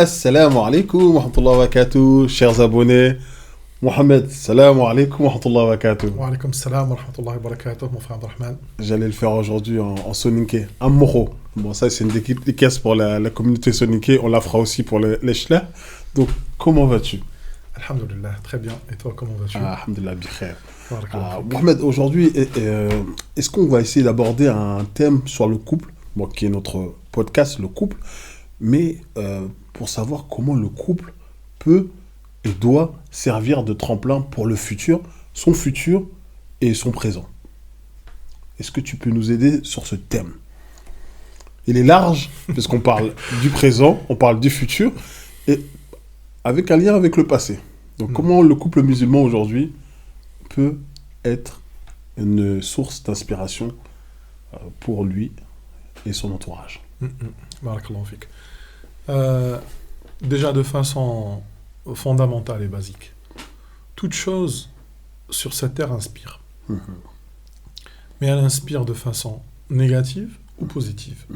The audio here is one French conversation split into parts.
Assalamu alaikum wa rahmatullahi wa barakatuh, chers abonnés. Mohamed, salam alaikum wa rahmatullahi wa barakatuh. Wa alaikum salam wa rahmatullahi wa barakatuh, mon frère Abdelrahman. J'allais le faire aujourd'hui en soninké, en moro. Bon, ça c'est une dédicace pour la communauté soninké, on la fera aussi pour les ch'la. Donc, comment vas-tu? Alhamdulillah, très bien. Et toi, comment vas-tu? Alhamdulillah, bikhair. Mohamed, aujourd'hui, est-ce qu'on va essayer d'aborder un thème sur le couple, bon, qui est notre podcast, le couple, mais pour savoir comment le couple peut et doit servir de tremplin pour le futur, son futur et son présent. Est-ce que tu peux nous aider sur ce thème? Il est large, parce qu'on parle du présent, on parle du futur, et avec un lien avec le passé. Donc comment le couple musulman aujourd'hui peut être une source d'inspiration pour lui et son entourage. Barakallahu fik. Déjà de façon fondamentale et basique, toute chose sur cette terre inspire. Mais elle inspire de façon négative ou positive.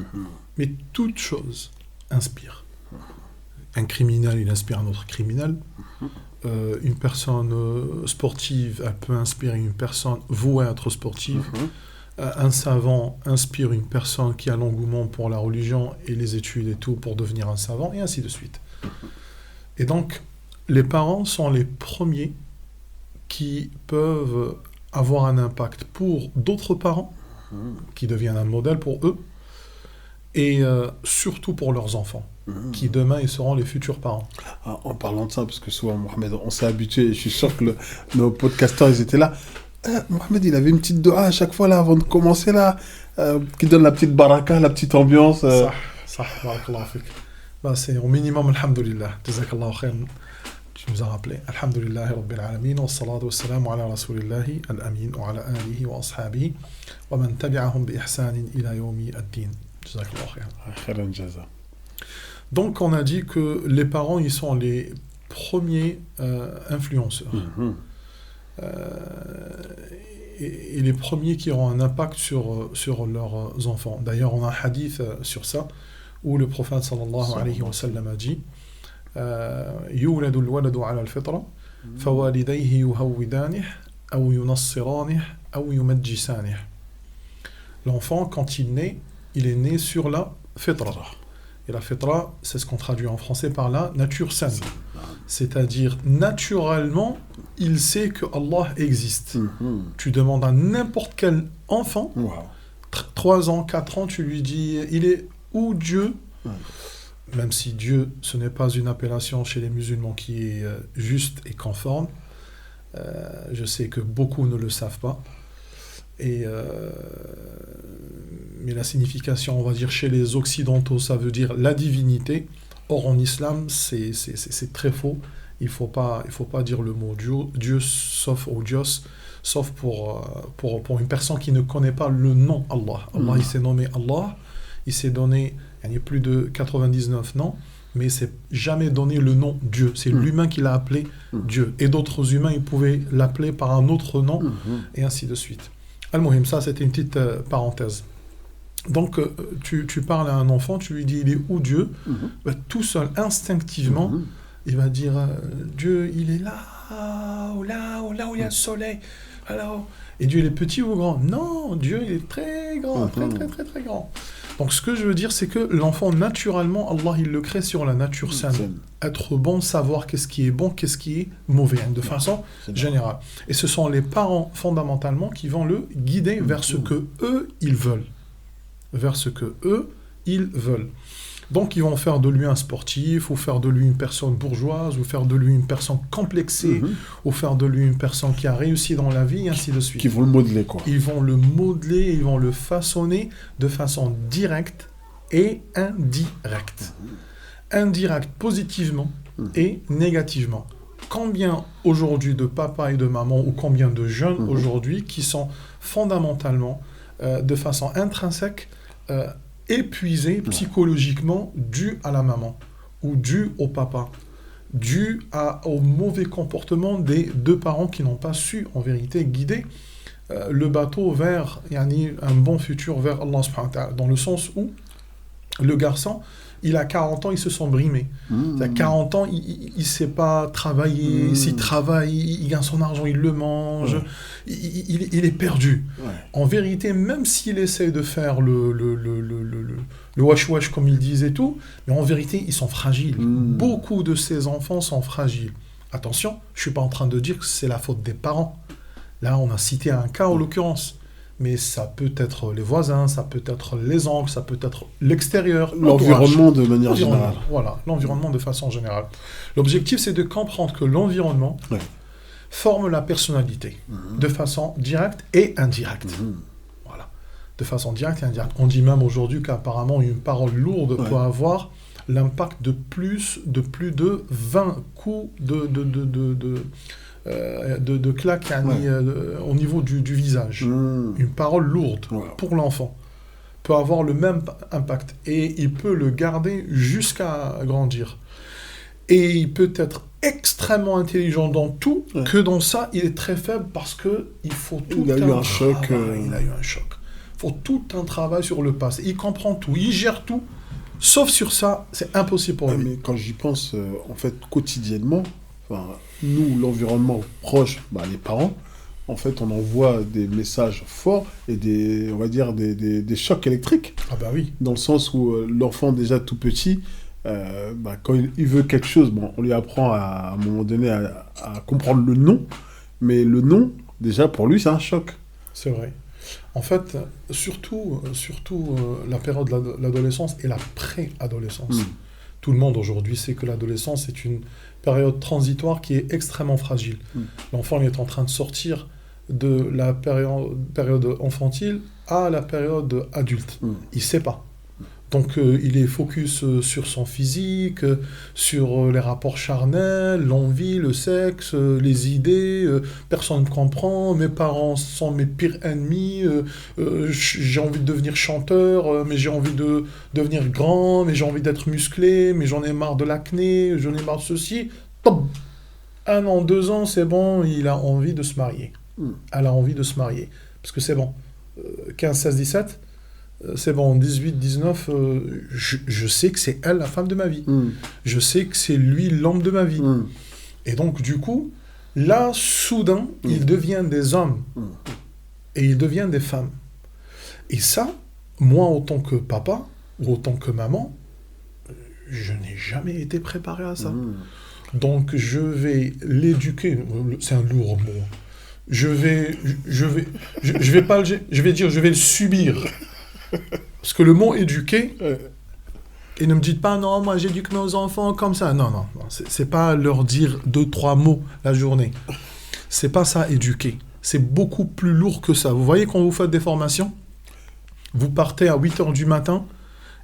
Mais toute chose inspire. Un criminel, il inspire un autre criminel. Une personne sportive, elle peut inspirer une personne vouée à être sportive. Un savant inspire une personne qui a l'engouement pour la religion et les études et tout pour devenir un savant, et ainsi de suite. Et donc, les parents sont les premiers qui peuvent avoir un impact pour d'autres parents, qui deviennent un modèle pour eux, et surtout pour leurs enfants, qui demain ils seront les futurs parents. Ah, en parlant de ça, parce que souvent, Mohamed, on s'est habitué, et je suis sûr que nos podcasteurs, ils étaient là. Mohamed, il avait une petite doha à chaque fois là, avant de commencer là, qui donne la petite baraka, la petite ambiance. Ça, barakallahu fik. Bah, c'est au minimum, alhamdulillah. Jazakallahu khair. Tu nous as rappelé. Alhamdulillah, rabbil alamin, wa salatu wa salamu ala rasulillahi al-amin, wa ala alihi wa ashabihi, wa man tabi'ahum bi ihsanin ila yawmi ad-din. Jazakallahu khair. Khairan jaza. Donc, on a dit que les parents, ils sont les premiers influenceurs. Et les premiers qui auront un impact sur leurs enfants. D'ailleurs, on a un hadith sur ça, où le prophète sallallahu alayhi wa sallam a dit يولد الولد على الفطرة فوالديه يهودانه أو ينصرانه أو يمجسانه. L'enfant, quand il naît, il est né sur la fitra. Et la fitra, c'est ce qu'on traduit en français par la nature saine. C'est-à-dire, naturellement, il sait que Allah existe. Tu demandes à n'importe quel enfant, 3 ans, 4 ans, tu lui dis, il est où Dieu? Même si Dieu, ce n'est pas une appellation chez les musulmans qui est juste et conforme. Je sais que beaucoup ne le savent pas. Mais la signification, on va dire, chez les occidentaux, ça veut dire la divinité. Or, en islam, c'est très faux. Il faut pas dire le mot Dieu sauf au Dios, sauf pour une personne qui ne connaît pas le nom Allah. Allah, il s'est nommé Allah, il s'est donné, il y a plus de 99 noms, mais il s'est jamais donné le nom Dieu. C'est l'humain qui l'a appelé Dieu. Et d'autres humains, ils pouvaient l'appeler par un autre nom, et ainsi de suite. Al-Muhim, ça, c'était une petite parenthèse. Donc, tu parles à un enfant, tu lui dis, il est où Dieu? Bah, tout seul, instinctivement, il va dire, Dieu, il est là où il y a le soleil. Alors, et Dieu, il est petit ou grand? Non, Dieu, il est très grand, très grand. Donc, ce que je veux dire, c'est que l'enfant, naturellement, Allah, il le crée sur la nature saine. Être bon, savoir qu'est-ce qui est bon, qu'est-ce qui est mauvais, de façon générale. Et ce sont les parents, fondamentalement, qui vont le guider vers ce que eux, ils veulent. Donc, ils vont faire de lui un sportif, ou faire de lui une personne bourgeoise, ou faire de lui une personne complexée, ou faire de lui une personne qui a réussi dans la vie, et ainsi de suite. Qui vont le modeler, quoi. Ils vont le modeler, ils vont le façonner de façon directe et indirecte. Indirecte positivement et négativement. Combien aujourd'hui de papas et de mamans, ou combien de jeunes aujourd'hui qui sont fondamentalement, de façon intrinsèque, épuisés psychologiquement dû à la maman ou dû au papa, dû au mauvais comportement des 2 parents qui n'ont pas su en vérité guider le bateau vers un bon futur vers Allah subhanahu wa ta'ala, dans le sens où Le garçon, il a 40 ans, il se sent brimé. À 40 ans, il ne sait pas travailler. S'il travaille, il gagne son argent, il le mange. Il est perdu. Ouais. En vérité, même s'il essaie de faire le wash-wash comme ils disent et tout, mais en vérité, ils sont fragiles. Beaucoup de ces enfants sont fragiles. Attention, je ne suis pas en train de dire que c'est la faute des parents. Là, on a cité un cas en l'occurrence. Mais ça peut être les voisins, ça peut être les oncles, ça peut être l'extérieur. L'environnement de manière générale. Voilà, l'environnement de façon générale. L'objectif, c'est de comprendre que l'environnement forme la personnalité de façon directe et indirecte. Voilà, de façon directe et indirecte. On dit même aujourd'hui qu'apparemment, une parole lourde peut avoir l'impact de plus de 20 coups de claques au niveau du visage. Une parole lourde pour l'enfant peut avoir le même impact et il peut le garder jusqu'à grandir. Et il peut être extrêmement intelligent dans tout, que dans ça, il est très faible parce qu'il faut tout Il a eu un choc. Il a eu un choc. Il faut tout un travail sur le passé. Il comprend tout, il gère tout. Sauf sur ça, c'est impossible pour lui. Mais quand j'y pense, en fait, quotidiennement, nous, l'environnement proche, les parents, en fait, on envoie des messages forts et on va dire des chocs électriques. Ah bah oui. Dans le sens où l'enfant, déjà tout petit, quand il veut quelque chose, on lui apprend à un moment donné à comprendre le non, mais le non, déjà, pour lui, c'est un choc. C'est vrai. En fait, surtout la période de l'adolescence et la pré-adolescence. Tout le monde aujourd'hui sait que l'adolescence est une période transitoire qui est extrêmement fragile. L'enfant est en train de sortir de la période infantile à la période adulte. Il ne sait pas. Donc il est focus sur son physique, sur les rapports charnels, l'envie, le sexe, les idées. Personne ne comprend, mes parents sont mes pires ennemis, j'ai envie de devenir chanteur, mais j'ai envie de devenir grand, mais j'ai envie d'être musclé, mais j'en ai marre de l'acné, j'en ai marre de ceci. Top. 1 an, 2 ans, c'est bon, il a envie de se marier. Elle a envie de se marier. Parce que c'est bon. 15, 16, 17... c'est bon, 18, 19, je sais que c'est elle la femme de ma vie. Je sais que c'est lui l'homme de ma vie. Et donc, du coup, là, soudain, ils deviennent des hommes. Et ils deviennent des femmes. Et ça, moi, en tant que papa, ou en tant que maman, je n'ai jamais été préparé à ça. Donc, je vais l'éduquer. C'est un lourd mot. Je vais le subir. Parce que le mot éduquer, et ne me dites pas, non, moi j'éduque mes enfants comme ça. Non, c'est pas leur dire 2-3 mots la journée. C'est pas ça, éduquer. C'est beaucoup plus lourd que ça. Vous voyez, quand vous faites des formations, vous partez à 8h du matin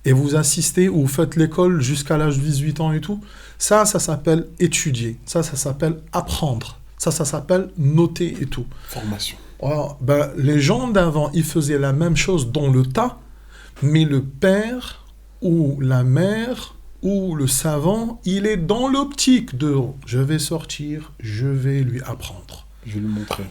et vous assistez ou vous faites l'école jusqu'à l'âge de 18 ans et tout. Ça s'appelle étudier. Ça s'appelle apprendre. Ça s'appelle noter et tout. Formation. Alors, les gens d'avant, ils faisaient la même chose dans le tas, mais le père ou la mère ou le savant, il est dans l'optique de « je vais sortir, je vais lui apprendre ». Je vais lui montrer.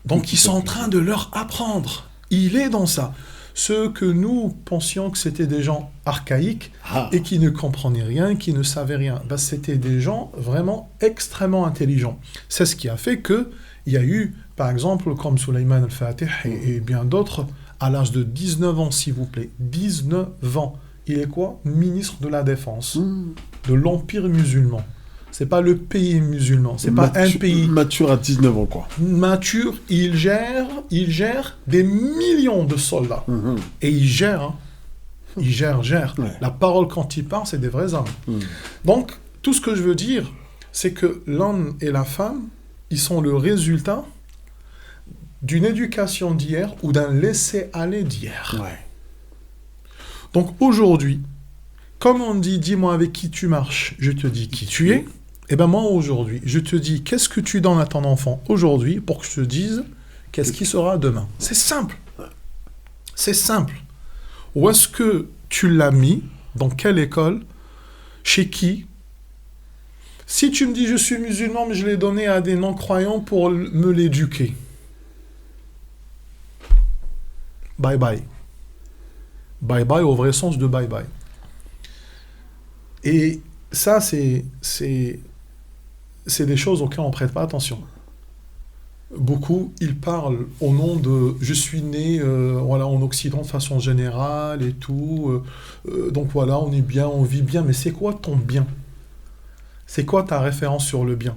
Donc, ils sont en train de leur apprendre. Il est dans ça. Ceux que nous pensions que c'était des gens archaïques et qui ne comprenaient rien, qui ne savaient rien, c'était des gens vraiment extrêmement intelligents. C'est ce qui a fait qu'il y a eu, par exemple, comme Souleymane al-Fatih et bien d'autres, à l'âge de 19 ans, s'il vous plaît, 19 ans, il est quoi? Ministre de la Défense de l'Empire musulman. C'est pas le pays musulman, c'est pas un pays. Mature à 19 ans, quoi. Mature, il gère des millions de soldats. Et il gère, il gère. Ouais. La parole quand il parle, c'est des vrais hommes. Donc, tout ce que je veux dire, c'est que l'homme et la femme, ils sont le résultat d'une éducation d'hier ou d'un laisser-aller d'hier. Ouais. Donc, aujourd'hui, comme on dit, dis-moi avec qui tu marches, je te dis qui tu es. Et bien moi, aujourd'hui, je te dis qu'est-ce que tu donnes à ton enfant aujourd'hui pour que je te dise qu'est-ce qui sera demain. C'est simple. C'est simple. Où est-ce que tu l'as mis? Dans quelle école? Chez qui? Si tu me dis je suis musulman, mais je l'ai donné à des non-croyants pour me l'éduquer. Bye bye. Bye bye au vrai sens de bye bye. Et ça, c'est des choses auxquelles on ne prête pas attention. Beaucoup, ils parlent au nom de « je suis né en Occident de façon générale et tout, donc voilà, on est bien, on vit bien ». Mais c'est quoi ton bien? C'est quoi ta référence sur le bien?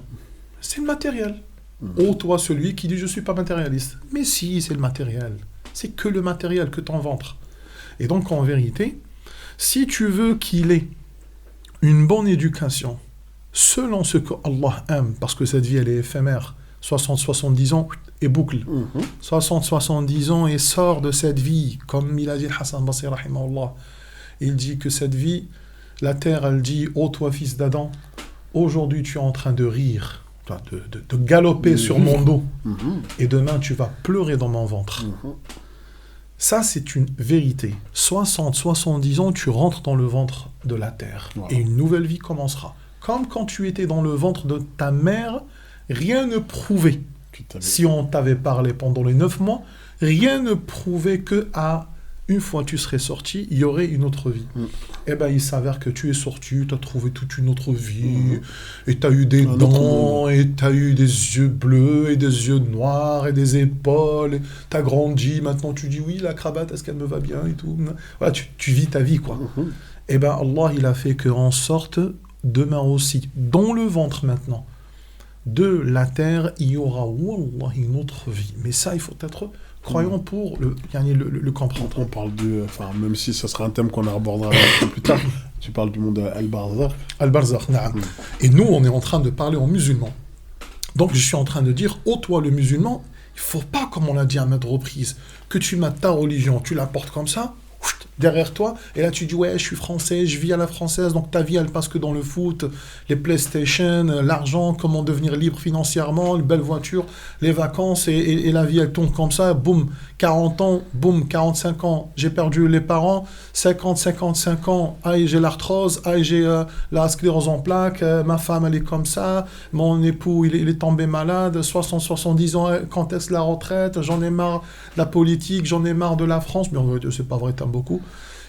C'est le matériel. Oh, toi, celui qui dit « je ne suis pas matérialiste ». Mais si, c'est le matériel. C'est que le matériel, que ton ventre. Et donc, en vérité, si tu veux qu'il ait une bonne éducation, selon ce que Allah aime, parce que cette vie, elle est éphémère, 60-70 ans et boucle. 60-70 ans et sort de cette vie, comme il a dit Hassan Basri, rahimahullah. Il dit que cette vie, la terre, elle dit « Ô toi, fils d'Adam, aujourd'hui tu es en train de rire, de galoper sur mon dos, et demain tu vas pleurer dans mon ventre. » Ça, c'est une vérité. 60-70 ans, tu rentres dans le ventre de la terre, et une nouvelle vie commencera. Comme quand tu étais dans le ventre de ta mère, rien ne prouvait, si on t'avait parlé pendant les 9 mois, rien ne prouvait que une fois tu serais sorti, il y aurait une autre vie. Eh bien, il s'avère que tu es sorti, tu as trouvé toute une autre vie, et tu as eu des dents, et tu as eu des yeux bleus, et des yeux noirs, et des épaules, tu as grandi, maintenant tu dis oui, la cravate, est-ce qu'elle me va bien, et tout. Voilà, tu vis ta vie, quoi. Eh bien, Allah, il a fait qu'on sorte demain aussi, dans le ventre maintenant, de la terre, il y aura, wallah, une autre vie. Mais ça, il faut être croyant pour le comprendre. On parle même si ce sera un thème qu'on abordera un peu plus tard, tu parles du monde Al-Barzakh. Al-Barzakh, na'am. Et nous, on est en train de parler en musulman. Donc, je suis en train de dire, toi, le musulman, il ne faut pas, comme on l'a dit à maintes reprises, que tu mets ta religion, tu la portes comme ça, derrière toi, et là tu dis ouais, je suis français, je vis à la française, donc ta vie elle passe que dans le foot, les PlayStation, l'argent, comment devenir libre financièrement, les belles voitures, les vacances, et la vie elle tombe comme ça, boum, 40 ans, boum, 45 ans, j'ai perdu les parents, 55 ans, aïe j'ai l'arthrose, aïe j'ai la sclérose en plaques, ma femme elle est comme ça, mon époux il est tombé malade, 70 ans, quand est-ce la retraite, j'en ai marre de la politique, j'en ai marre de la France, mais en vrai c'est pas vrai, t'aimes beaucoup.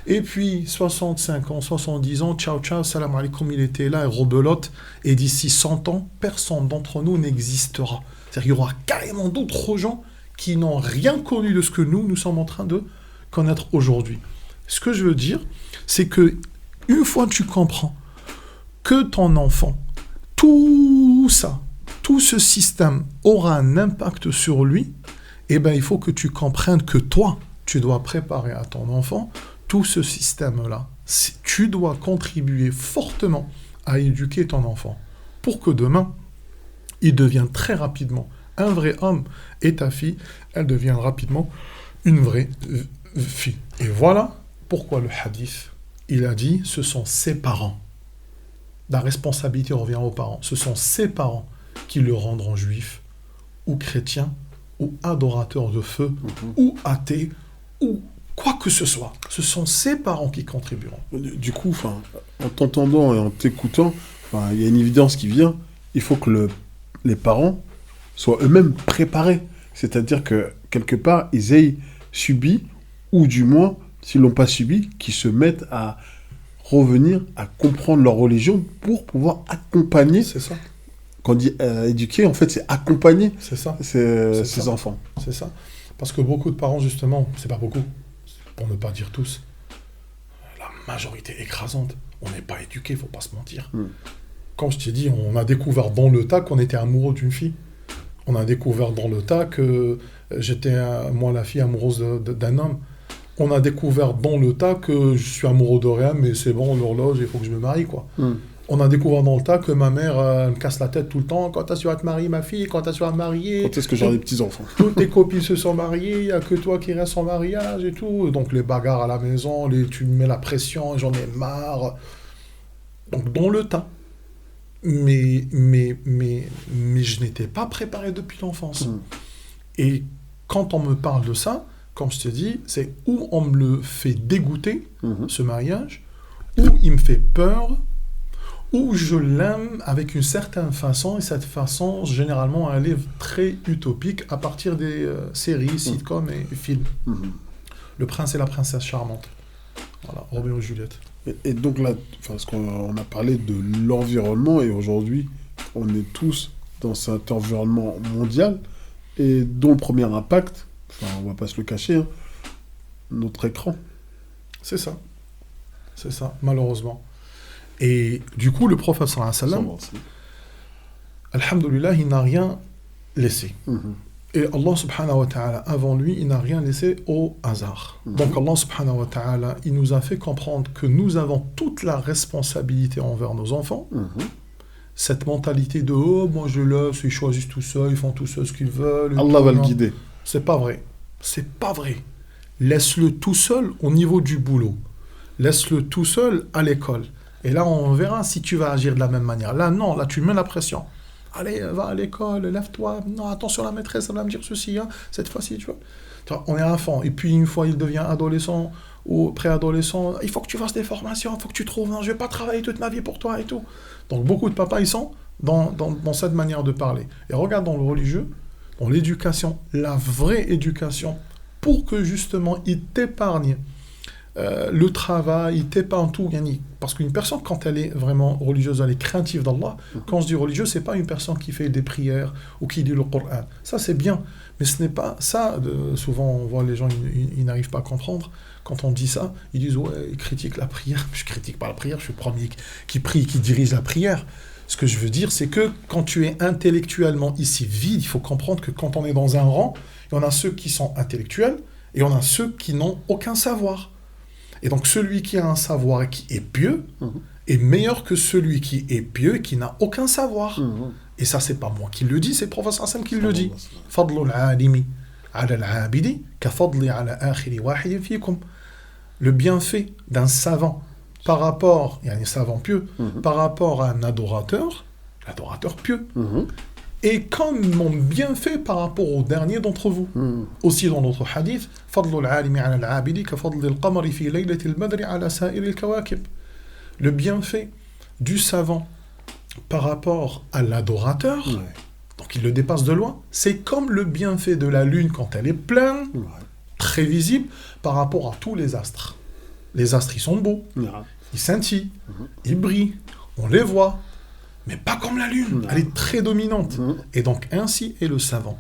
Et puis 65 ans, 70 ans, ciao ciao, salam alaikum, il était là, et rebelote, et d'ici 100 ans, personne d'entre nous n'existera. C'est-à-dire qu'il y aura carrément d'autres gens qui n'ont rien connu de ce que nous sommes en train de connaître aujourd'hui. Ce que je veux dire, c'est que une fois que tu comprends que ton enfant, tout ça, tout ce système aura un impact sur lui, eh bien, il faut que tu comprennes que toi, tu dois préparer à ton enfant tout ce système-là. Tu dois contribuer fortement à éduquer ton enfant pour que demain, il devienne très rapidement un vrai homme et ta fille, elle devient rapidement une vraie fille. Et voilà pourquoi le hadith, il a dit, ce sont ses parents. La responsabilité revient aux parents. Ce sont ses parents qui le rendront juif ou chrétien ou adorateur de feu ou athée ou quoi que ce soit. Ce sont ses parents qui contribueront. Du coup, en t'entendant et en t'écoutant, il y a une évidence qui vient. Il faut que les parents soient eux-mêmes préparés. C'est-à-dire que, quelque part, ils aient subi, ou du moins, s'ils ne l'ont pas subi, qu'ils se mettent à revenir à comprendre leur religion pour pouvoir accompagner. C'est ça. Quand on dit éduquer, en fait, c'est accompagner ces enfants. C'est ça. Parce que beaucoup de parents, justement, c'est pas beaucoup, pour ne pas dire tous, la majorité écrasante, on n'est pas éduqués, il ne faut pas se mentir. Quand je t'ai dit, on a découvert dans le tas qu'on était amoureux d'une fille. On a découvert dans le tas que j'étais, moi, la fille amoureuse d'un homme. On a découvert dans le tas que je suis amoureux de rien, mais c'est bon, l'horloge, il faut que je me marie, quoi. On a découvert dans le tas que ma mère me casse la tête tout le temps. Quand tu vas te marier, ma fille, quand tu vas te marier... Quand est-ce que j'aurai des petits-enfants? Toutes tes copines se sont mariées, il n'y a que toi qui restes en mariage et tout. Donc les bagarres à la maison, tu me mets la pression, j'en ai marre. Donc dans le tas. Mais je n'étais pas préparé depuis l'enfance. Et quand on me parle de ça, comme je te dis, c'est où on me le fait dégoûter, ce mariage, où il me fait peur, où je l'aime avec une certaine façon, et cette façon, généralement, elle est très utopique à partir des séries, sitcoms et films. Le prince et la princesse charmante. Voilà, Roméo et Juliette. Et donc là, parce qu'on a parlé de l'environnement et aujourd'hui, on est tous dans cet environnement mondial et dont le premier impact, enfin, on va pas se le cacher, hein, notre écran. C'est ça. C'est ça, malheureusement. Et du coup, le prophète sallallahu alayhi wa sallam, alhamdoulilah, il n'a rien laissé. Et Allah subhanahu wa ta'ala, avant lui, il n'a rien laissé au hasard. Donc Allah subhanahu wa ta'ala, il nous a fait comprendre que nous avons toute la responsabilité envers nos enfants. Cette mentalité de « Oh, moi je laisse, ils choisissent tout seuls, ils font tout seuls ce qu'ils veulent. » Allah va le guider. C'est pas vrai. C'est pas vrai. Laisse-le tout seul au niveau du boulot. Laisse-le tout seul à l'école. Et là, on verra si tu vas agir de la même manière. Là, non, là, tu mets la pression. Allez, va à l'école, lève-toi. Non, attention, la maîtresse, elle va me dire ceci. Hein. Cette fois-ci, tu vois. On est enfant. Et puis, une fois, il devient adolescent ou préadolescent, il faut que tu fasses des formations, il faut que tu trouves. Non, je ne vais pas travailler toute ma vie pour toi et tout. Donc, beaucoup de papas, ils sont dans cette manière de parler. Et regarde dans le religieux, dans l'éducation, la vraie éducation, pour que, justement, il t'épargne le travail, il t'épargne tout. Parce qu'une personne, quand elle est vraiment religieuse, elle est craintive d'Allah. Quand je dis religieux, c'est pas une personne qui fait des prières ou qui lit le Coran. Ça, c'est bien. Mais ce n'est pas ça. Souvent, on voit les gens, ils n'arrivent pas à comprendre. Quand on dit ça, ils disent « Ouais, ils critiquent la prière. » Je critique pas la prière, je suis le premier qui prie, qui dirige la prière. Ce que je veux dire, c'est que quand tu es intellectuellement ici vide, il faut comprendre que quand on est dans un rang, il y en a ceux qui sont intellectuels et il y en a ceux qui n'ont aucun savoir. Et donc, celui qui a un savoir et qui est pieux est meilleur que celui qui est pieux et qui n'a aucun savoir. Et ça, c'est pas moi qui le dis, c'est le prophète Hassan qui le dit. « Fadlul alimi ala al-abidi ka fadli ala akhiri wahidin fikum » Le bienfait d'un savant par rapport, il y a un savant pieux, par rapport à un adorateur, l'adorateur pieux, et comme mon bienfait par rapport au dernier d'entre vous. Aussi dans notre hadith, le bienfait du savant par rapport à l'adorateur, donc il le dépasse de loin, c'est comme le bienfait de la lune quand elle est pleine, très visible, par rapport à tous les astres. Les astres, ils sont beaux, ils scintillent, ils brillent, on les voit. Mais pas comme la lune, elle est très dominante. Et donc, ainsi est le savant.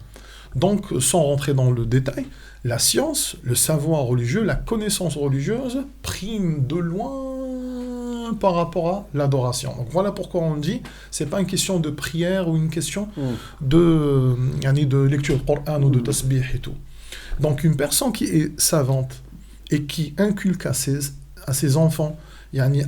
Donc, sans rentrer dans le détail, la science, le savoir religieux, la connaissance religieuse prime de loin par rapport à l'adoration. Donc, voilà pourquoi on dit, c'est pas une question de prière ou une question de lecture de Coran ou de tasbih et tout. Donc, une personne qui est savante et qui inculque à ses enfants,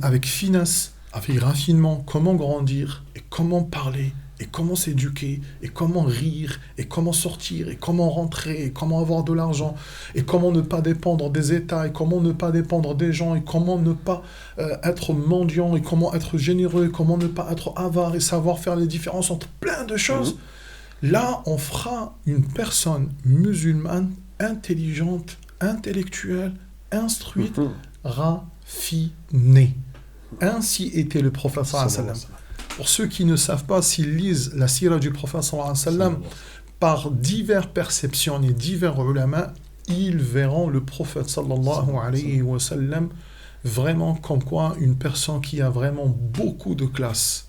avec finesse, avec raffinement, comment grandir, et comment parler, et comment s'éduquer, et comment rire, et comment sortir, et comment rentrer, et comment avoir de l'argent, et comment ne pas dépendre des États, et comment ne pas dépendre des gens, et comment ne pas être mendiant, et comment être généreux, et comment ne pas être avare, et savoir faire les différences entre plein de choses. Là, on fera une personne musulmane, intelligente, intellectuelle, instruite, raffinée. Ainsi était le prophète sallallahu alayhi wa sallam. Pour ceux qui ne savent pas, s'ils lisent la sira du prophète sallallahu alayhi wa sallam, par diverses perceptions et divers ulama, ils verront le prophète sallallahu alayhi wa sallam vraiment comme quoi une personne qui a vraiment beaucoup de classe,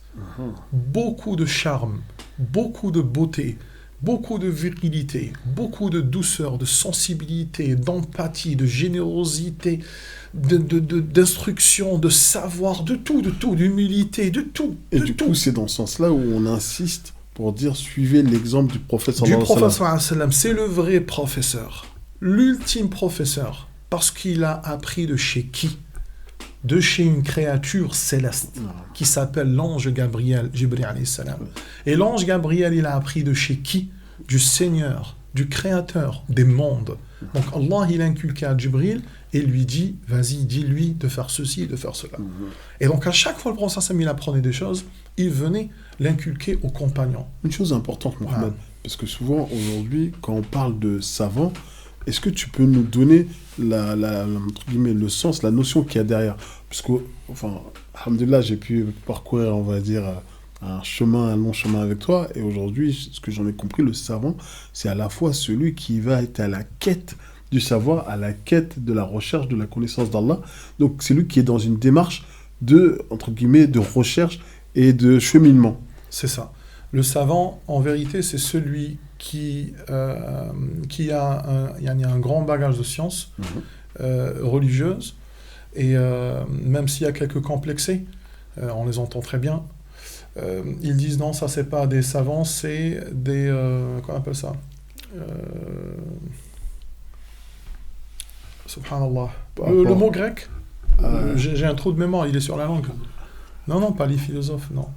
beaucoup de charme, beaucoup de beauté, beaucoup de virilité, beaucoup de douceur, de sensibilité, d'empathie, de générosité, d'instruction, de savoir, de tout, d'humilité, de tout. Et du coup, c'est dans ce sens-là où on insiste pour dire suivez l'exemple du prophète sallallahu alayhi wa sallam. Du prophète sallallahu alayhi wa sallam, c'est le vrai professeur, l'ultime professeur, parce qu'il a appris de chez qui? De chez une créature céleste qui s'appelle l'ange Gabriel, Jibril alayhi salam. Et l'ange Gabriel, il a appris de chez qui? Du Seigneur, du Créateur des mondes. Donc Allah, il a inculqué à Jibril et lui dit, vas-y, dis-lui de faire ceci et de faire cela. Et donc à chaque fois le prophète sallam, il apprenait des choses, il venait l'inculquer aux compagnons. Une chose importante, Mohamed, parce que souvent aujourd'hui, quand on parle de savant, est-ce que tu peux nous donner entre guillemets, le sens, la notion qu'il y a derrière? Parce que, enfin, alhamdoulilah, j'ai pu parcourir, on va dire, un long chemin avec toi. Et aujourd'hui, ce que j'en ai compris, le savant, c'est à la fois celui qui va être à la quête du savoir, à la quête de la recherche de la connaissance d'Allah. Donc c'est lui qui est dans une démarche de, entre guillemets, de recherche et de cheminement. C'est ça. Le savant, en vérité, c'est celui qui a un grand bagage de sciences religieuses, et même s'il y a quelques complexés, on les entend très bien, ils disent non, ça c'est pas des savants, c'est des... comment on appelle ça Subhanallah. Le mot grec, j'ai un trou de mémoire, il est sur la langue. Non, pas les philosophes, non.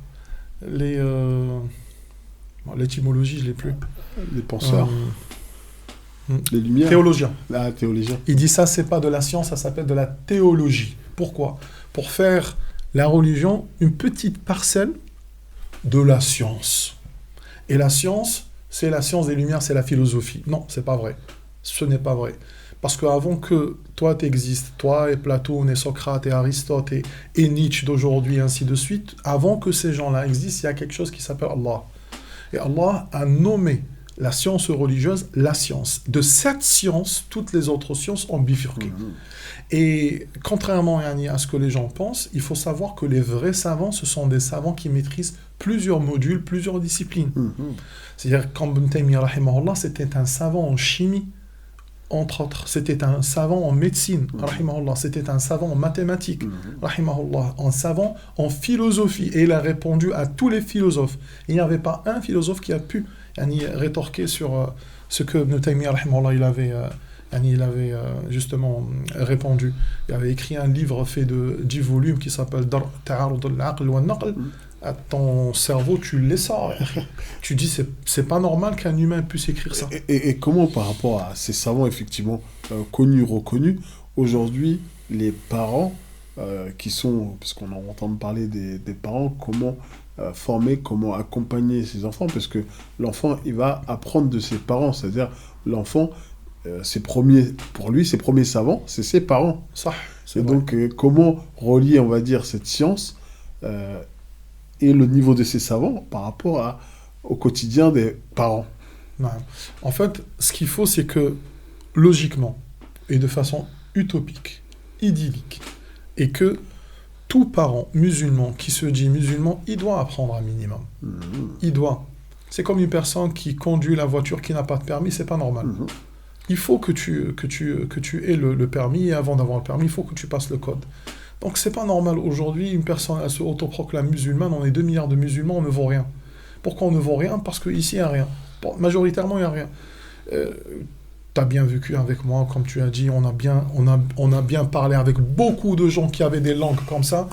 L'étymologie, je l'ai plus. Les penseurs. Les lumières. Théologiens. Ah, théologiens. Il dit ça, c'est pas de la science, ça s'appelle de la théologie. Pourquoi ? Pour faire la religion une petite parcelle de la science. Et la science, c'est la science des lumières, c'est la philosophie. Non, c'est pas vrai. Ce n'est pas vrai. Parce qu'avant que toi t'existes, toi et Platon et Socrate et Aristote et Nietzsche d'aujourd'hui, et ainsi de suite, avant que ces gens-là existent, il y a quelque chose qui s'appelle Allah. Et Allah a nommé la science religieuse la science. De cette science, toutes les autres sciences ont bifurqué. Et contrairement à ce que les gens pensent, il faut savoir que les vrais savants, ce sont des savants qui maîtrisent plusieurs modules, plusieurs disciplines. C'est-à-dire qu'Ibn Taymiyyah, rahimahullah, c'était un savant en chimie, entre autres. C'était un savant en médecine, rahimahullah. C'était un savant en mathématiques, rahimahullah. Un savant en philosophie. Et il a répondu à tous les philosophes. Il n'y avait pas un philosophe qui a pu rétorquer sur ce que Ibn Taymiyyah, rahimahullah, il avait justement répondu. Il avait écrit un livre fait de 10 volumes qui s'appelle Ta'arud al-Aql wa al-Naql. À ton cerveau, tu les sors. Tu dis, c'est pas normal qu'un humain puisse écrire ça. Et comment, par rapport à ces savants, effectivement, connus, reconnus, aujourd'hui, les parents qui sont, puisqu'on entend parler des parents, comment former, comment accompagner ses enfants, parce que l'enfant, il va apprendre de ses parents, c'est-à-dire l'enfant, pour lui, ses premiers savants, c'est ses parents. Ça, et donc, comment relier, on va dire, cette science et le niveau de ces savants par rapport au quotidien des parents. Ouais. En fait, ce qu'il faut, c'est que, logiquement, et de façon utopique, idyllique, et que tout parent musulman qui se dit musulman, il doit apprendre un minimum. Il doit. C'est comme une personne qui conduit la voiture qui n'a pas de permis, c'est pas normal. Il faut que tu aies le permis, et avant d'avoir le permis, il faut que tu passes le code. Donc c'est pas normal. Aujourd'hui, une personne, elle se autoproclame musulmane, on est 2 milliards de musulmans, on ne vaut rien. Pourquoi on ne vaut rien ? Parce qu'ici, il n'y a rien. Bon, majoritairement, il n'y a rien. Tu as bien vécu avec moi, comme tu as dit, on a bien parlé avec beaucoup de gens qui avaient des langues comme ça.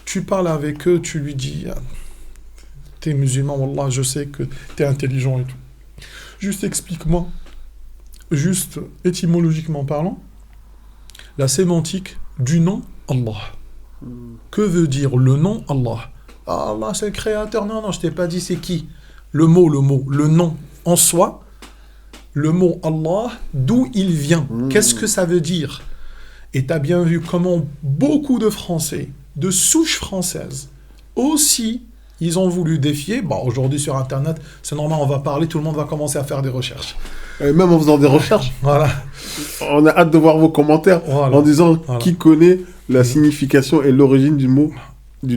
Tu parles avec eux, tu lui dis, t'es musulman, wallah, je sais que t'es intelligent et tout. Juste explique-moi, juste étymologiquement parlant, la sémantique du nom Allah. Que veut dire le nom Allah ? Allah, c'est le créateur. Non, je t'ai pas dit c'est qui. Le nom en soi, le mot Allah, d'où il vient. Qu'est-ce que ça veut dire ? Et tu as bien vu comment beaucoup de Français, de souche française, aussi, ils ont voulu défier. Bon, aujourd'hui sur Internet, c'est normal, on va parler, tout le monde va commencer à faire des recherches. Et même en faisant des recherches, voilà. On a hâte de voir vos commentaires en disant qui connaît la signification et l'origine du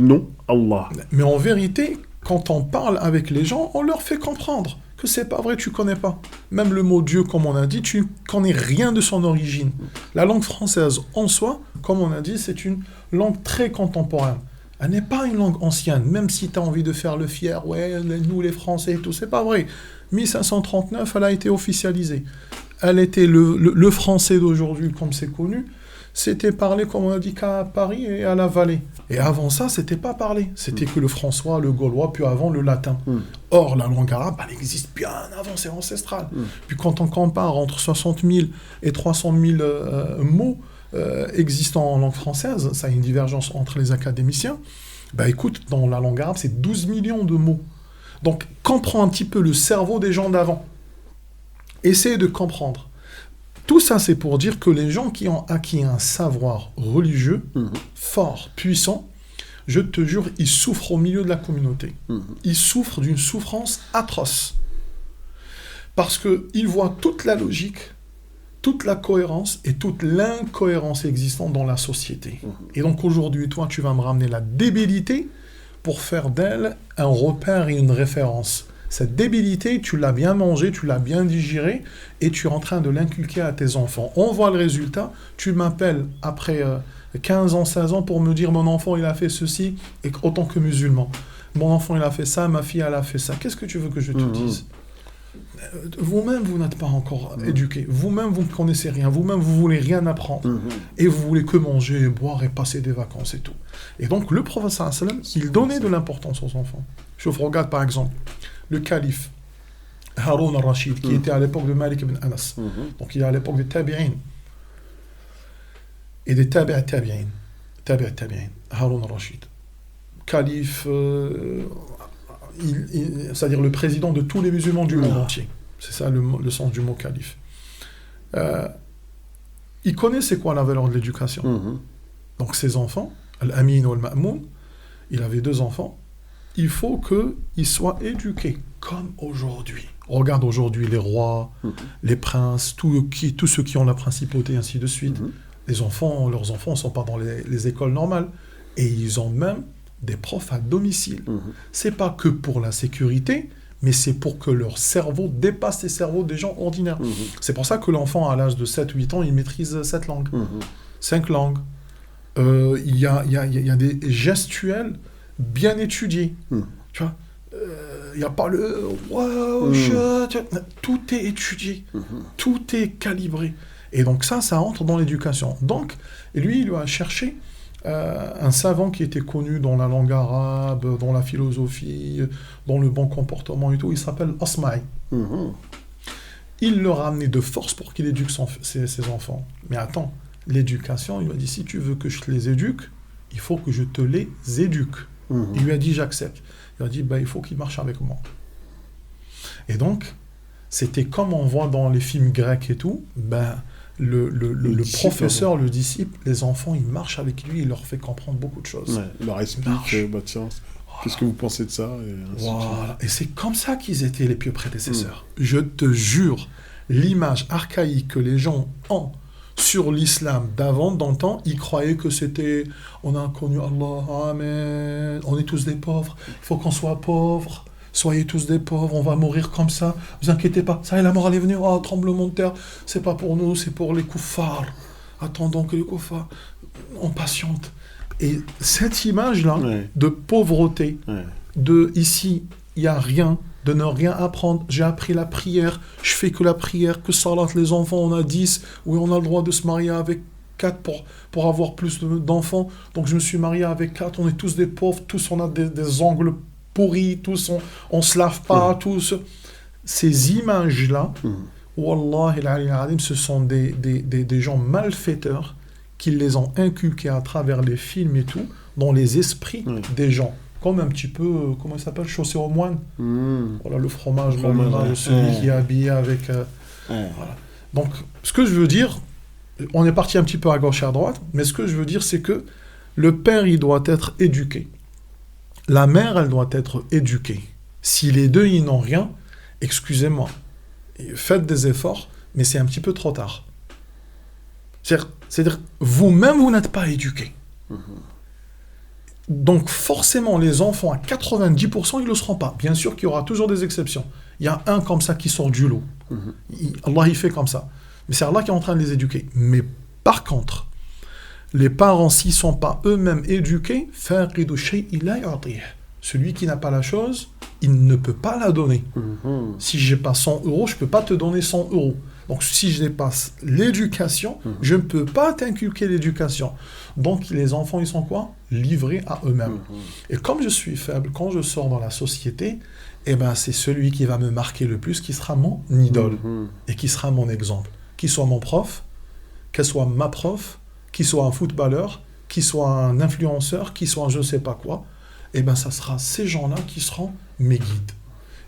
nom Allah. Mais en vérité, quand on parle avec les gens, on leur fait comprendre que c'est pas vrai, tu connais pas. Même le mot Dieu, comme on a dit, tu connais rien de son origine. La langue française en soi, comme on a dit, c'est une langue très contemporaine. Elle n'est pas une langue ancienne, même si tu as envie de faire le fier, ouais, nous les Français et tout, c'est pas vrai. 1539, elle a été officialisée. Elle était le français d'aujourd'hui, comme c'est connu, c'était parlé, comme on a dit, qu'à Paris et à la Vallée. Et avant ça, c'était pas parlé. C'était que le françois, le gaulois, puis avant le latin. Or, la langue arabe, elle existe bien avant, c'est ancestral. Puis quand on compare entre 60 000 et 300 000 mots existants en langue française, ça a une divergence entre les académiciens. Bah écoute, dans la langue arabe, c'est 12 millions de mots. Donc, comprends un petit peu le cerveau des gens d'avant. Essaye de comprendre. Tout ça, c'est pour dire que les gens qui ont acquis un savoir religieux, fort, puissant, je te jure, ils souffrent au milieu de la communauté. Ils souffrent d'une souffrance atroce. Parce qu'ils voient toute la logique, toute la cohérence et toute l'incohérence existante dans la société. Et donc aujourd'hui, toi, tu vas me ramener la débilité pour faire d'elle un repère et une référence. Cette débilité, tu l'as bien mangée, tu l'as bien digérée, et tu es en train de l'inculquer à tes enfants. On voit le résultat, tu m'appelles après 15 ans, 16 ans pour me dire « mon enfant, il a fait ceci », et autant que musulman. « Mon enfant, il a fait ça, ma fille, elle a fait ça ». Qu'est-ce que tu veux que je te dise ? Vous-même, vous n'êtes pas encore éduqué. Vous-même, vous ne connaissez rien. Vous-même, vous voulez rien apprendre. Et vous voulez que manger, boire et passer des vacances et tout. Et donc, le prophète sallallahu alayhi wa sallam, il donnait de l'importance aux enfants. Je vous regarde, par exemple, le calife Haroun al-Rashid, qui était à l'époque de Malik ibn Anas. Donc, il est à l'époque des Tabi'in. Et des Tabi'in. Haroun al-Rashid. Calife... c'est-à-dire le président de tous les musulmans du monde entier. C'est ça le sens du mot calife. Il connaît c'est quoi la valeur de l'éducation. Donc ses enfants, Al-Amin ou Al-Ma'moun, il avait 2 enfants, il faut qu'ils soient éduqués, comme aujourd'hui. On regarde aujourd'hui les rois, les princes, tous ceux qui ont la principauté, ainsi de suite. Leurs enfants ne sont pas dans les écoles normales. Et ils ont même des profs à domicile. C'est pas que pour la sécurité, mais c'est pour que leur cerveau dépasse les cerveaux des gens ordinaires. C'est pour ça que l'enfant, à l'âge de 7-8 ans, il maîtrise 7 langues, 5 langues. Il y a des gestuels bien étudiés. Tu vois, il n'y a pas le « wow, tout est étudié, tout est calibré. Et donc ça entre dans l'éducation. Donc, lui, il a cherché un savant qui était connu dans la langue arabe, dans la philosophie, dans le bon comportement et tout, il s'appelle Asma'i. Il le ramenait de force pour qu'il éduque ses enfants. Mais attends, l'éducation, il lui a dit, si tu veux que je te les éduque, il faut que je te les éduque. Il lui a dit, j'accepte. Il a dit, il faut qu'il marche avec moi. Et donc, c'était comme on voit dans les films grecs et tout, le professeur, le disciple, les enfants, ils marchent avec lui, il leur fait comprendre beaucoup de choses. Il leur explique, tiens, qu'est-ce que vous pensez de ça ? Et c'est comme ça qu'ils étaient les pieux prédécesseurs. Je te jure, l'image archaïque que les gens ont sur l'islam d'avant, d'antan, ils croyaient que c'était « on a connu Allah, Amen, on est tous des pauvres, il faut qu'on soit pauvres ». Soyez tous des pauvres, on va mourir comme ça. Vous inquiétez pas, ça y est, la mort elle est venue. Oh, tremblement de terre, c'est pas pour nous, c'est pour les koufars. Attendons que les koufars, on patiente. Et cette image-là de pauvreté, de ici, il n'y a rien, de ne rien apprendre. J'ai appris la prière, je fais que la prière, que salat, les enfants, on a 10. Oui, on a le droit de se marier avec 4 pour avoir plus d'enfants. Donc je me suis marié avec 4, on est tous des pauvres, tous on a des ongles pourris, tous on se lave pas, tous. Ces images-là, Wallahi al-Alim, ce sont des gens malfaiteurs qui les ont inculqués à travers les films et tout, dans les esprits des gens. Comme un petit peu, comment il s'appelle, chaussé au moine. Voilà, le fromage, celui qui est habillé avec... Voilà. Donc, ce que je veux dire, on est parti un petit peu à gauche et à droite, mais ce que je veux dire, c'est que le père, il doit être éduqué. La mère, elle doit être éduquée. Si les deux, ils n'ont rien, excusez-moi, faites des efforts, mais c'est un petit peu trop tard. C'est-à-dire, vous-même, vous n'êtes pas éduqué. Donc, forcément, les enfants, à 90%, ils ne le seront pas. Bien sûr qu'il y aura toujours des exceptions. Il y a un comme ça qui sort du lot. Allah, il fait comme ça. Mais c'est Allah qui est en train de les éduquer. Mais par contre, les parents, s'ils ne sont pas eux-mêmes éduqués, celui qui n'a pas la chose, il ne peut pas la donner. Si je n'ai pas 100 €, je ne peux pas te donner 100 €. Donc si je dépasse l'éducation, je ne peux pas t'inculquer l'éducation. Donc les enfants, ils sont quoi ? Livrés à eux-mêmes. Et comme je suis faible, quand je sors dans la société, eh ben, c'est celui qui va me marquer le plus qui sera mon idole et qui sera mon exemple. Qu'il soit mon prof, qu'elle soit ma prof, qu'il soit un footballeur, qu'il soit un influenceur, qu'il soit un je ne sais pas quoi, eh ben, ça sera ces gens-là qui seront mes guides.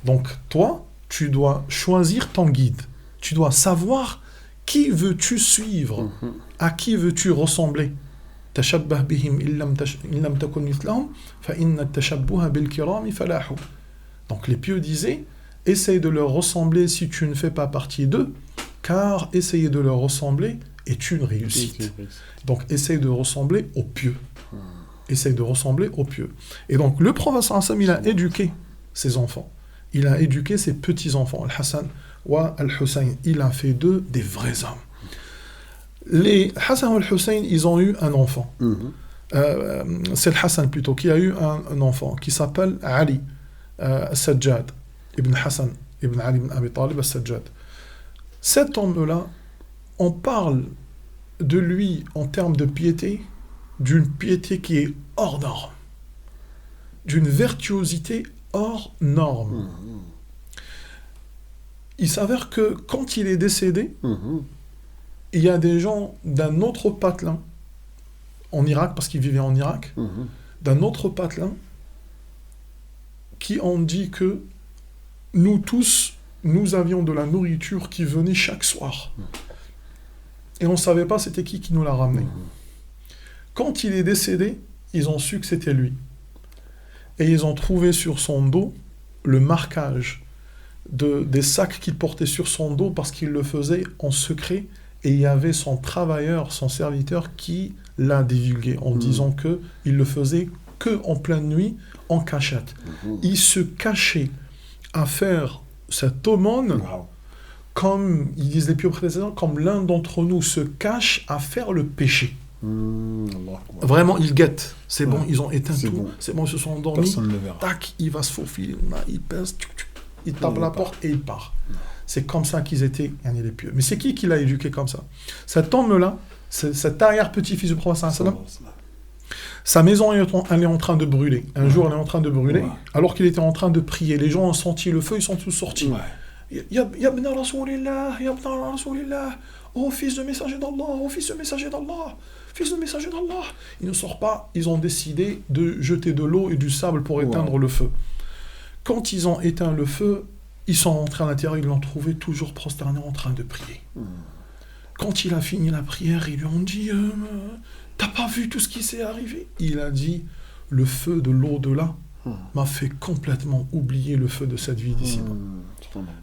Donc toi, tu dois choisir ton guide. Tu dois savoir qui veux-tu suivre, à qui veux-tu ressembler. تشبه بهم إن لم تكن مثلهم فإن التشبه بالكرام فلاح. Donc les pieux disaient, essaye de leur ressembler si tu ne fais pas partie d'eux, car essayer de leur ressembler est une réussite. Donc, essaye de ressembler aux pieux. Essaye de ressembler aux pieux. Et donc, le prophète sallallahu alayhi wa sallam, il a éduqué ses enfants. Il a éduqué ses petits-enfants. Al-Hassan wa Al-Hussein. Il a fait d'eux des vrais hommes. Les Hassan et Al-Hussein, ils ont eu un enfant. C'est le Hassan plutôt, qui a eu un enfant, qui s'appelle Ali Sajjad, Ibn Hassan, Ibn Ali ibn Abi Talib al-Sajjad. Cet homme-là, on parle de lui en termes de piété, d'une piété qui est hors norme, d'une virtuosité hors norme. Il s'avère que quand il est décédé, il y a des gens d'un autre patelin, en Irak, parce qu'il vivait en Irak, d'un autre patelin, qui ont dit que nous tous, nous avions de la nourriture qui venait chaque soir. Et on ne savait pas c'était qui nous l'a ramené. Quand il est décédé, ils ont su que c'était lui. Et ils ont trouvé sur son dos le marquage des sacs qu'il portait sur son dos parce qu'il le faisait en secret. Et il y avait son travailleur, son serviteur qui l'a divulgué en disant qu'il le faisait que en pleine nuit, en cachette. Il se cachait à faire cette aumône, comme ils disent les pieux précédents, comme l'un d'entre nous se cache à faire le péché. Vraiment, ils guettent. C'est bon, ils ont éteint tout. Bon. C'est bon, ils se sont endormis. Personne ne le verra. Tac, il va se faufiler. Il pèse, il tape la porte et il part. C'est comme ça qu'ils étaient, les pieux. Mais c'est qui l'a éduqué comme ça? Cet homme-là, cet arrière-petit-fils du prophète sallam, sa maison elle est en train de brûler. Un jour, elle est en train de brûler, alors qu'il était en train de prier. Les gens ont senti le feu, ils sont tous sortis. Ya ibn Rasoulillah, ya ibn Rasoulillah, oh fils de messager d'Allah, oh fils de messager d'Allah, fils de messager d'Allah. Il ne sort pas, ils ont décidé de jeter de l'eau et du sable pour éteindre le feu. Quand ils ont éteint le feu, ils sont rentrés à l'intérieur, ils l'ont trouvé toujours prosterné en train de prier. Quand il a fini la prière, ils lui ont dit t'as pas vu tout ce qui s'est arrivé? Il a dit le feu de l'au-delà m'a fait complètement oublier le feu de cette vie d'ici.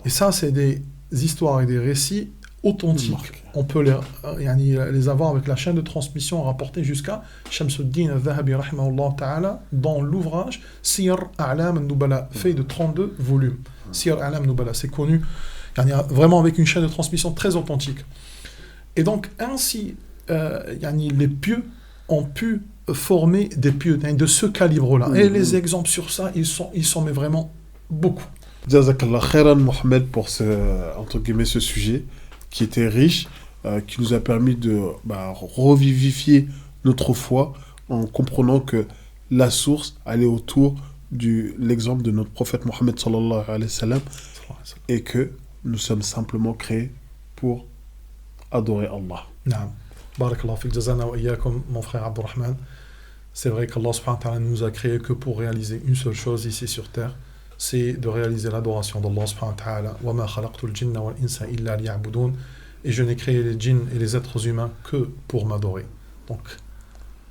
Et ça, c'est des histoires et des récits authentiques. On peut les avoir avec la chaîne de transmission rapportée jusqu'à Shamsuddin al-Dhahabi rahimahullah ta'ala dans l'ouvrage Siyar A'lam al-Nubala, fait de 32 volumes. Siyar A'lam al-Nubala, c'est connu, vraiment avec une chaîne de transmission très authentique. Et donc, ainsi, les pieux ont pu former des pieux de ce calibre-là. Et les exemples sur ça, ils sont mais vraiment beaucoup. Jazakallah khairan, Mohamed, pour entre guillemets, ce sujet qui était riche, qui nous a permis de revivifier notre foi en comprenant que la source, elle est autour de l'exemple de notre prophète Mohammed sallallahu alayhi wa sallam, et que nous sommes simplement créés pour adorer Allah. Naam. Barakallahu fik, jazana wa iyyakum, mon frère Abdurrahman. C'est vrai qu'Allah subhanahu wa ta'ala nous a créés que pour réaliser une seule chose ici sur terre, c'est de réaliser l'adoration d'Allah subhanahu wa ta'ala. Wa ma khalaqtul jinna wal insa illa liya'budun. Et je n'ai créé les djinns et les êtres humains que pour m'adorer. Donc,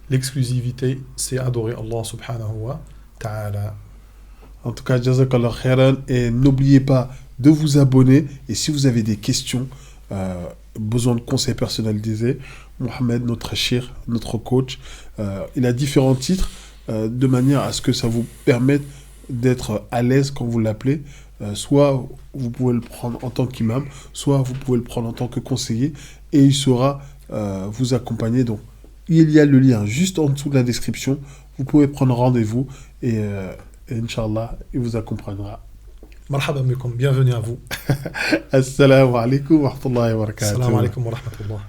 l'exclusivité, c'est adorer Allah subhanahu wa ta'ala. En tout cas, jazakallah khairan, et n'oubliez pas de vous abonner. Et si vous avez des questions, besoin de conseils personnalisés, Mohamed, notre shir, notre coach, il a différents titres de manière à ce que ça vous permette d'être à l'aise quand vous l'appelez. Soit vous pouvez le prendre en tant qu'imam, soit vous pouvez le prendre en tant que conseiller, et il saura vous accompagner. Donc, il y a le lien juste en dessous de la description. Vous pouvez prendre rendez-vous et Inch'Allah, il vous accompagnera. Marhaban bikum, bienvenue à vous. Assalamu alaikum wa rahmatullahi wa barakatuh. Assalamu alaikum wa rahmatullah.